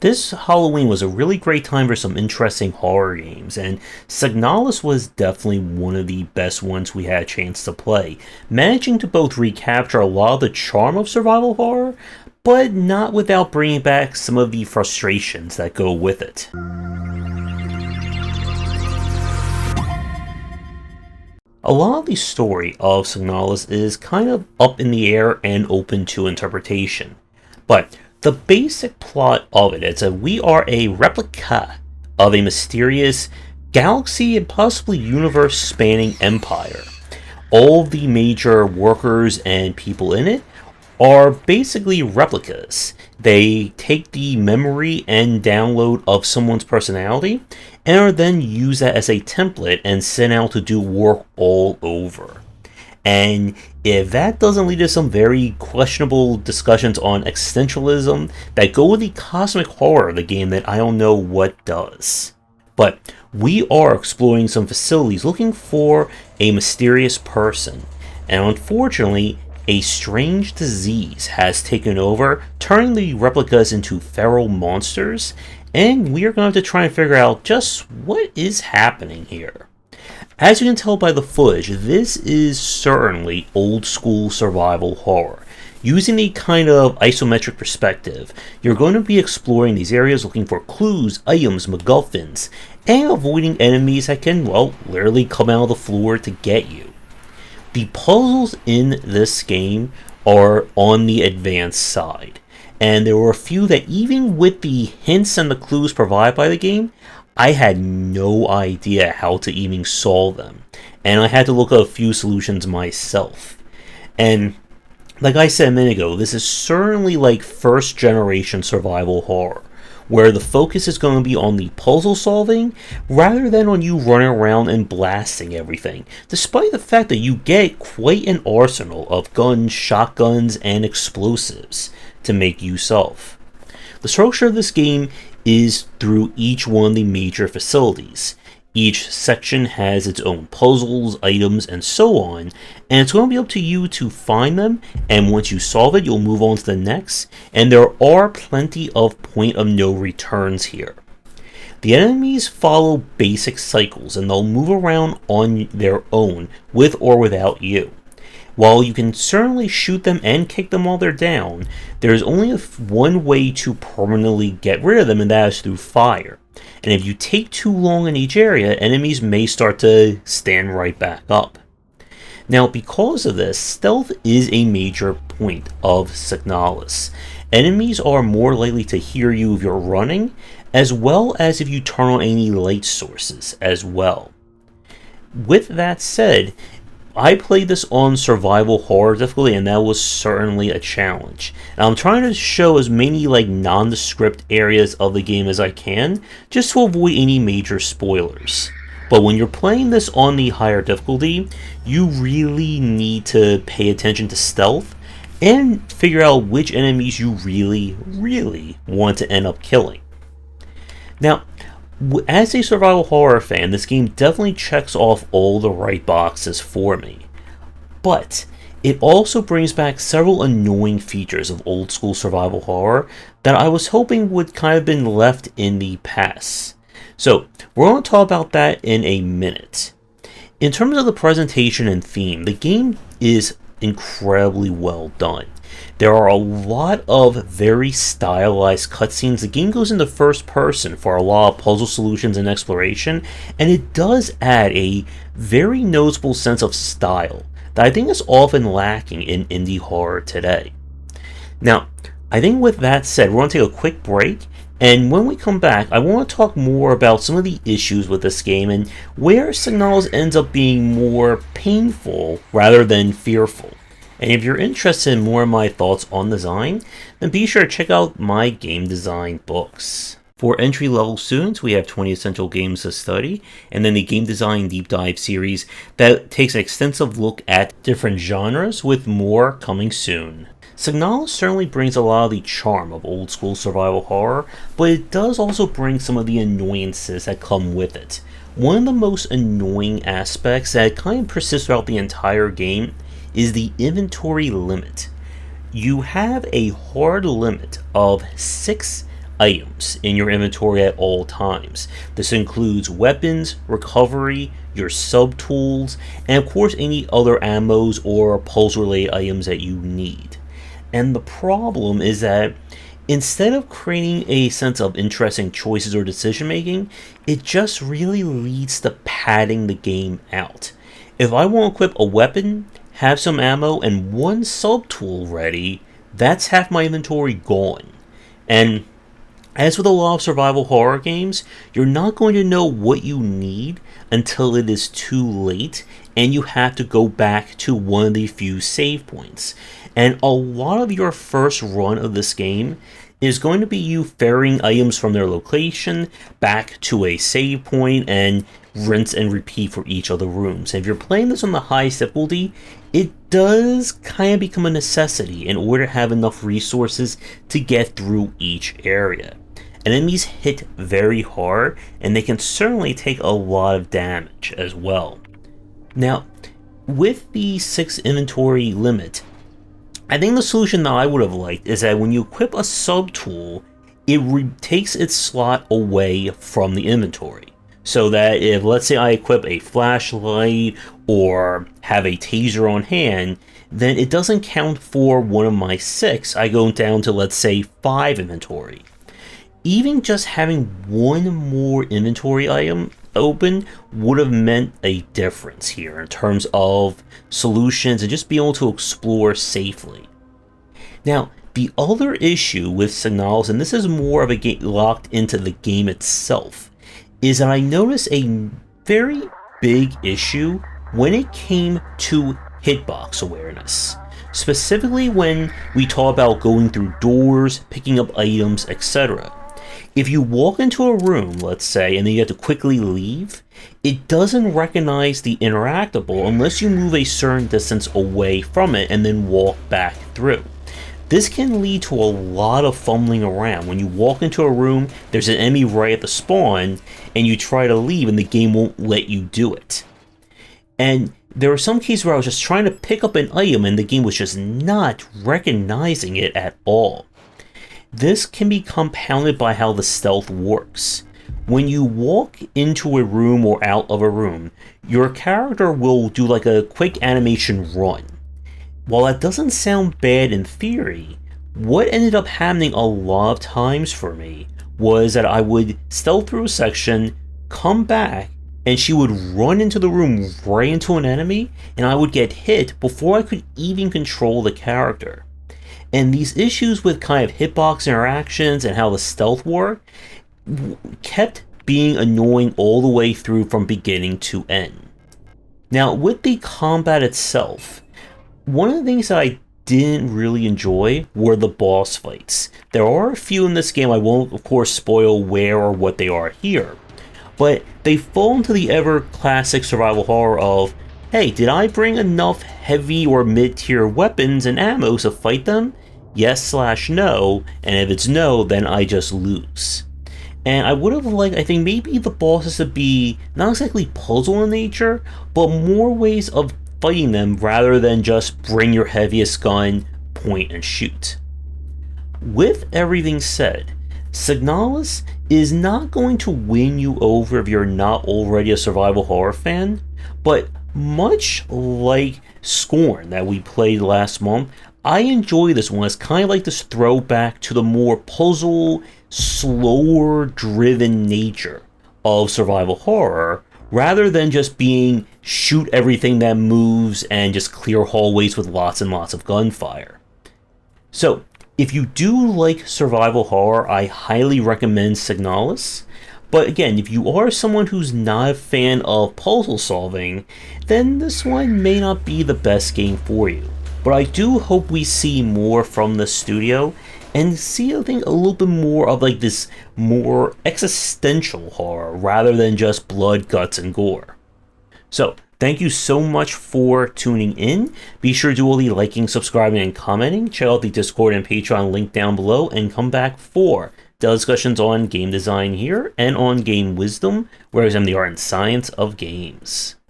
This Halloween was a really great time for some interesting horror games, and Signalis was definitely one of the best ones we had a chance to play, managing to both recapture a lot of the charm of survival horror, but not without bringing back some of the frustrations that go with it. A lot of the story of Signalis is kind of up in the air and open to interpretation, but the basic plot of it is that we are a replica of a mysterious galaxy and possibly universe-spanning empire. All the major workers and people in it are basically replicas. They take the memory and download of someone's personality and are then used that as a template and sent out to do work all over. And if that doesn't lead to some very questionable discussions on existentialism that go with the cosmic horror of the game, then I don't know what does. But we are exploring some facilities looking for a mysterious person, and unfortunately, a strange disease has taken over, turning the replicas into feral monsters, and we are going to have to try and figure out just what is happening here. As you can tell by the footage, this is certainly old school survival horror. Using the kind of isometric perspective, you're going to be exploring these areas looking for clues, items, MacGuffins, and avoiding enemies that can, well, literally come out of the floor to get you. The puzzles in this game are on the advanced side, and there were a few that even with the hints and the clues provided by the game, I had no idea how to even solve them, and I had to look at a few solutions myself. And like I said a minute ago, this is certainly like first generation survival horror, where the focus is going to be on the puzzle solving rather than on you running around and blasting everything, despite the fact that you get quite an arsenal of guns, shotguns, and explosives to make use of. The structure of this game is through each one of the major facilities. Each section has its own puzzles, items, and so on, and it's going to be up to you to find them, and once you solve it, you'll move on to the next, and there are plenty of point of no returns here. The enemies follow basic cycles, and they'll move around on their own, with or without you. While you can certainly shoot them and kick them while they're down, there is only one way to permanently get rid of them, and that is through fire. And if you take too long in each area, enemies may start to stand right back up. Now, because of this, stealth is a major point of Signalis. Enemies are more likely to hear you if you're running, as well as if you turn on any light sources as well. With that said, I played this on survival horror difficulty, and that was certainly a challenge. And I'm trying to show as many nondescript areas of the game as I can, just to avoid any major spoilers. But when you're playing this on the higher difficulty, you really need to pay attention to stealth and figure out which enemies you really want to end up killing. Now, as a survival horror fan, this game definitely checks off all the right boxes for me. But it also brings back several annoying features of old school survival horror that I was hoping would kind of been left in the past. So we're going to talk about that in a minute. In terms of the presentation and theme, the game is incredibly well done. There are a lot of very stylized cutscenes. The game goes into first person for a lot of puzzle solutions and exploration, and it does add a very noticeable sense of style that I think is often lacking in indie horror today. Now, I think with that said, we're going to take a quick break, and when we come back, I want to talk more about some of the issues with this game and where Signalis ends up being more painful rather than fearful. And if you're interested in more of my thoughts on design, then be sure to check out my game design books. For entry-level students, we have 20 Essential Games to Study, and then the Game Design Deep Dive series that takes an extensive look at different genres, with more coming soon. Signalis certainly brings a lot of the charm of old school survival horror, but it does also bring some of the annoyances that come with it. One of the most annoying aspects that kind of persists throughout the entire game is the inventory limit. You have a hard limit of 6 items in your inventory at all times. This includes weapons, recovery, your sub-tools, and of course any other ammos or pulse-related items that you need. And the problem is that instead of creating a sense of interesting choices or decision making, it just really leads to padding the game out. If I want to equip a weapon, have some ammo, and one sub-tool ready, that's half my inventory gone. And as with a lot of survival horror games, you're not going to know what you need until it is too late and you have to go back to one of the few save points. And a lot of your first run of this game is going to be you ferrying items from their location back to a save point and rinse and repeat for each of the rooms. And if you're playing this on the highest difficulty, it does kind of become a necessity in order to have enough resources to get through each area. Enemies hit very hard, and they can certainly take a lot of damage as well. Now, with the 6 inventory limit, I think the solution that I would have liked is that when you equip a sub-tool, it takes its slot away from the inventory. So that if, let's say I equip a flashlight or have a taser on hand, then it doesn't count for one of my 6. I go down to, let's say, 5 inventory. Even just having one more inventory item open would have meant a difference here in terms of solutions and just being able to explore safely. Now, the other issue with Signalis, and this is more of a game locked into the game itself, is that I noticed a very big issue when it came to hitbox awareness. Specifically when we talk about going through doors, picking up items, etc. If you walk into a room, let's say, and then you have to quickly leave, it doesn't recognize the interactable unless you move a certain distance away from it and then walk back through. This can lead to a lot of fumbling around. When you walk into a room, there's an enemy right at the spawn, and you try to leave and the game won't let you do it. And there were some cases where I was just trying to pick up an item and the game was just not recognizing it at all. This can be compounded by how the stealth works. When you walk into a room or out of a room, your character will do like a quick animation run. While that doesn't sound bad in theory, what ended up happening a lot of times for me was that I would stealth through a section, come back, and she would run into the room right into an enemy, and I would get hit before I could even control the character. And these issues with kind of hitbox interactions and how the stealth worked kept being annoying all the way through from beginning to end. Now, with the combat itself, one of the things that I didn't really enjoy were the boss fights. There are a few in this game. I won't, of course, spoil where or what they are here, but they fall into the ever classic survival horror of, hey, did I bring enough heavy or mid-tier weapons and ammo to fight them? Yes/no, and if it's no, then I just lose. And I would have liked, I think, maybe the bosses to be not exactly puzzle in nature, but more ways of fighting them rather than just bring your heaviest gun, point, and shoot. With everything said, Signalis is not going to win you over if you're not already a survival horror fan, but much like Scorn that we played last month, I enjoy this one. It's kind of like this throwback to the more puzzle, slower driven nature of survival horror, rather than just being shoot everything that moves and just clear hallways with lots and lots of gunfire. So, if you do like survival horror, I highly recommend Signalis. But again, if you are someone who's not a fan of puzzle solving, then this one may not be the best game for you. But I do hope we see more from the studio and see, I think, a little bit more of like this more existential horror rather than just blood, guts, and gore. So, thank you so much for tuning in. Be sure to do all the liking, subscribing, and commenting. Check out the Discord and Patreon link down below and come back for discussions on game design here and on game wisdom, where I examine the art and science of games.